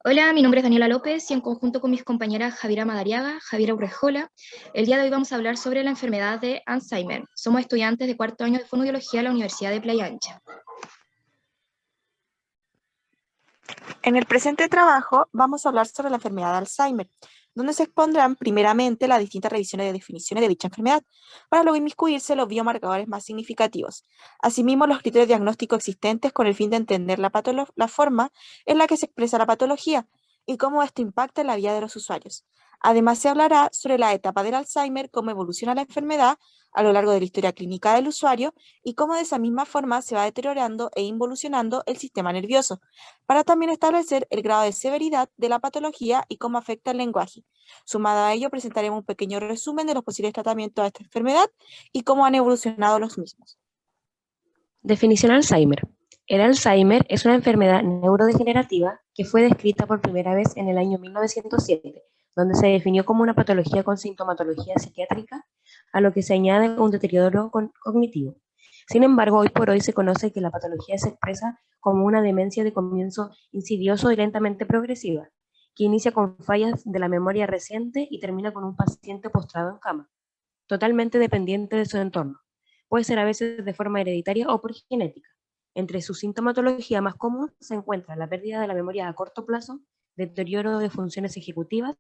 Hola, mi nombre es Daniela López y en conjunto con mis compañeras Javiera Madariaga, Javiera Urrejola, el día de hoy vamos a hablar sobre la enfermedad de Alzheimer. Somos estudiantes de cuarto año de fonoaudiología de la Universidad de Playa Ancha. En el presente trabajo vamos a hablar sobre la enfermedad de Alzheimer, donde se expondrán primeramente las distintas revisiones de definiciones de dicha enfermedad, para luego inmiscuirse los biomarcadores más significativos. Asimismo, los criterios diagnósticos existentes con el fin de entender la forma en la que se expresa la patología y cómo esto impacta en la vida de los usuarios. Además, se hablará sobre la etapa del Alzheimer, cómo evoluciona la enfermedad a lo largo de la historia clínica del usuario y cómo de esa misma forma se va deteriorando e involucionando el sistema nervioso, para también establecer el grado de severidad de la patología y cómo afecta el lenguaje. Sumado a ello, presentaremos un pequeño resumen de los posibles tratamientos de esta enfermedad y cómo han evolucionado los mismos. Definición Alzheimer. El Alzheimer es una enfermedad neurodegenerativa que fue descrita por primera vez en el año 1907, donde se definió como una patología con sintomatología psiquiátrica, a lo que se añade un deterioro cognitivo. Sin embargo, hoy por hoy se conoce que la patología se expresa como una demencia de comienzo insidioso y lentamente progresiva, que inicia con fallas de la memoria reciente y termina con un paciente postrado en cama, totalmente dependiente de su entorno. Puede ser a veces de forma hereditaria o por genética. Entre su sintomatología más común se encuentra la pérdida de la memoria a corto plazo, deterioro de funciones ejecutivas,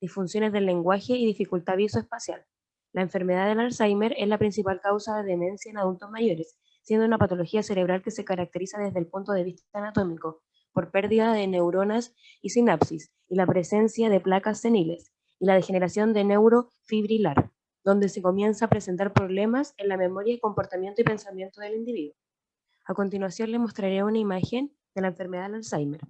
disfunciones del lenguaje y dificultad visoespacial. La enfermedad del Alzheimer es la principal causa de demencia en adultos mayores, siendo una patología cerebral que se caracteriza desde el punto de vista anatómico por pérdida de neuronas y sinapsis y la presencia de placas seniles y la degeneración de neurofibrilar, donde se comienza a presentar problemas en la memoria, comportamiento y pensamiento del individuo. A continuación les mostraré una imagen de la enfermedad del Alzheimer.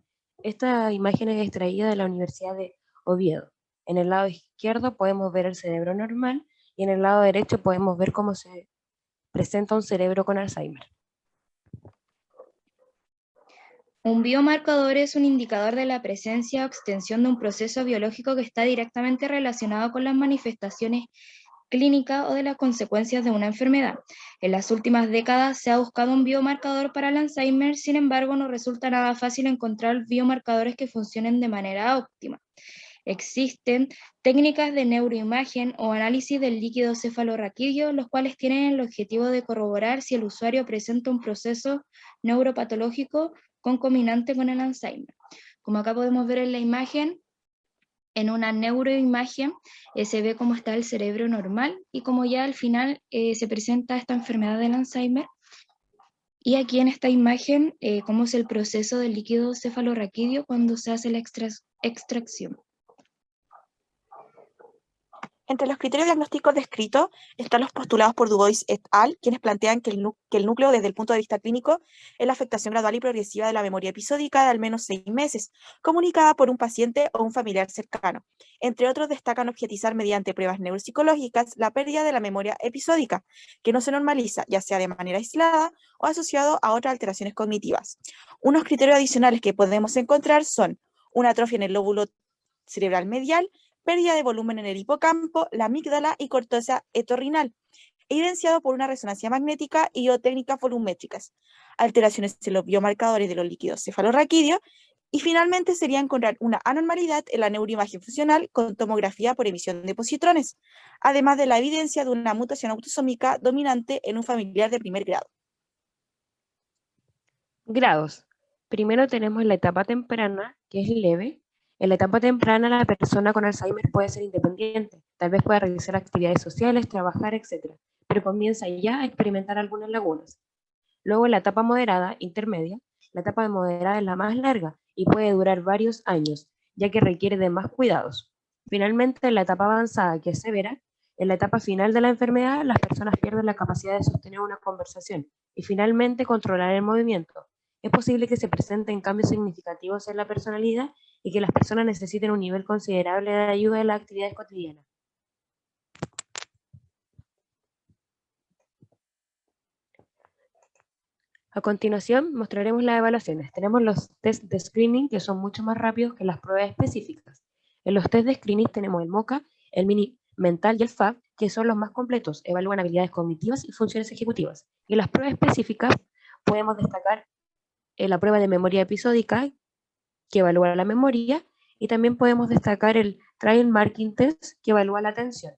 Esta imagen es extraída de la Universidad de Oviedo. En el lado izquierdo podemos ver el cerebro normal y en el lado derecho podemos ver cómo se presenta un cerebro con Alzheimer. Un biomarcador es un indicador de la presencia o extensión de un proceso biológico que está directamente relacionado con las manifestaciones clínica o de las consecuencias de una enfermedad. En las últimas décadas se ha buscado un biomarcador para el Alzheimer, sin embargo no resulta nada fácil encontrar biomarcadores que funcionen de manera óptima. Existen técnicas de neuroimagen o análisis del líquido cefalorraquídeo, los cuales tienen el objetivo de corroborar si el usuario presenta un proceso neuropatológico concomitante con el Alzheimer. Como acá podemos ver en la imagen, en una neuroimagen se ve cómo está el cerebro normal y cómo ya al final se presenta esta enfermedad del Alzheimer. Y aquí en esta imagen, cómo es el proceso del líquido cefalorraquídeo cuando se hace la extracción. Entre los criterios diagnósticos descritos están los postulados por Dubois et al., quienes plantean que el núcleo desde el punto de vista clínico es la afectación gradual y progresiva de la memoria episódica de al menos 6 meses, comunicada por un paciente o un familiar cercano. Entre otros, destacan objetizar mediante pruebas neuropsicológicas la pérdida de la memoria episódica, que no se normaliza, ya sea de manera aislada o asociado a otras alteraciones cognitivas. Unos criterios adicionales que podemos encontrar son una atrofia en el lóbulo cerebral medial, pérdida de volumen en el hipocampo, la amígdala y corteza otorrinal, evidenciado por una resonancia magnética y o técnicas volumétricas, alteraciones en los biomarcadores de los líquidos cefalorraquídeos, y finalmente sería encontrar una anormalidad en la neuroimagen funcional con tomografía por emisión de positrones, además de la evidencia de una mutación autosómica dominante en un familiar de primer grado. Grados. Primero tenemos la etapa temprana, que es leve. En la etapa temprana la persona con Alzheimer puede ser independiente, tal vez pueda realizar actividades sociales, trabajar, etc., pero comienza ya a experimentar algunas lagunas. Luego en la etapa moderada, intermedia, la etapa moderada es la más larga y puede durar varios años, ya que requiere de más cuidados. Finalmente, en la etapa avanzada, que es severa, en la etapa final de la enfermedad, las personas pierden la capacidad de sostener una conversación y finalmente controlar el movimiento. Es posible que se presenten cambios significativos en la personalidad y que las personas necesiten un nivel considerable de ayuda en las actividades cotidianas. A continuación, mostraremos las evaluaciones. Tenemos los test de screening, que son mucho más rápidos que las pruebas específicas. En los test de screening tenemos el MoCA, el Mini Mental y el FAB, que son los más completos, evalúan habilidades cognitivas y funciones ejecutivas. Y en las pruebas específicas podemos destacar la prueba de memoria episódica, que evalúa la memoria, y también podemos destacar el Trial Marking Test, que evalúa la atención.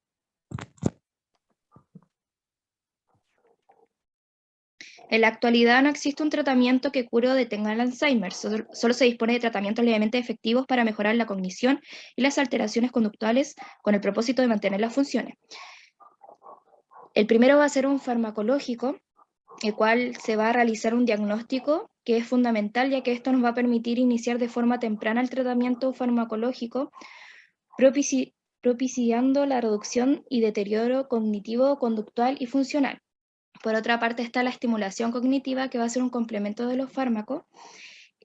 En la actualidad no existe un tratamiento que cure o detenga el Alzheimer, solo se dispone de tratamientos levemente efectivos para mejorar la cognición y las alteraciones conductuales con el propósito de mantener las funciones. El primero va a ser un farmacológico, el cual se va a realizar un diagnóstico que es fundamental, ya que esto nos va a permitir iniciar de forma temprana el tratamiento farmacológico, propiciando la reducción y deterioro cognitivo, conductual y funcional. Por otra parte está la estimulación cognitiva, que va a ser un complemento de los fármacos,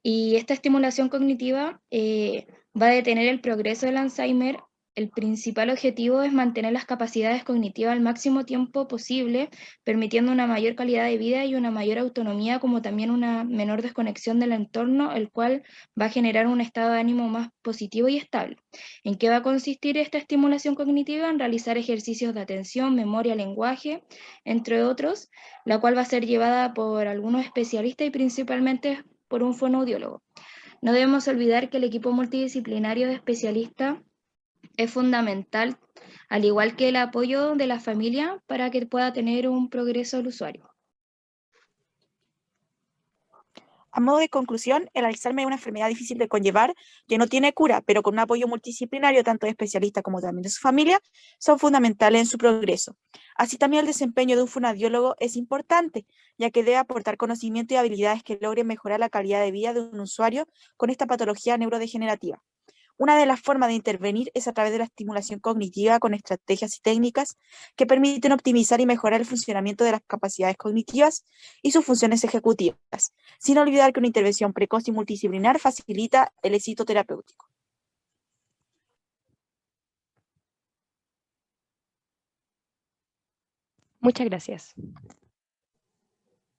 y esta estimulación cognitiva va a detener el progreso del Alzheimer. El principal objetivo es mantener las capacidades cognitivas al máximo tiempo posible, permitiendo una mayor calidad de vida y una mayor autonomía, como también una menor desconexión del entorno, el cual va a generar un estado de ánimo más positivo y estable. ¿En qué va a consistir esta estimulación cognitiva? En realizar ejercicios de atención, memoria, lenguaje, entre otros, la cual va a ser llevada por algunos especialistas y principalmente por un fonoaudiólogo. No debemos olvidar que el equipo multidisciplinario de especialistas es fundamental, al igual que el apoyo de la familia para que pueda tener un progreso el usuario. A modo de conclusión, el Alzheimer es una enfermedad difícil de conllevar que no tiene cura, pero con un apoyo multidisciplinario tanto de especialistas como también de su familia son fundamentales en su progreso. Así también el desempeño de un fonoaudiólogo es importante, ya que debe aportar conocimiento y habilidades que logren mejorar la calidad de vida de un usuario con esta patología neurodegenerativa. Una de las formas de intervenir es a través de la estimulación cognitiva con estrategias y técnicas que permiten optimizar y mejorar el funcionamiento de las capacidades cognitivas y sus funciones ejecutivas, sin olvidar que una intervención precoz y multidisciplinar facilita el éxito terapéutico. Muchas gracias.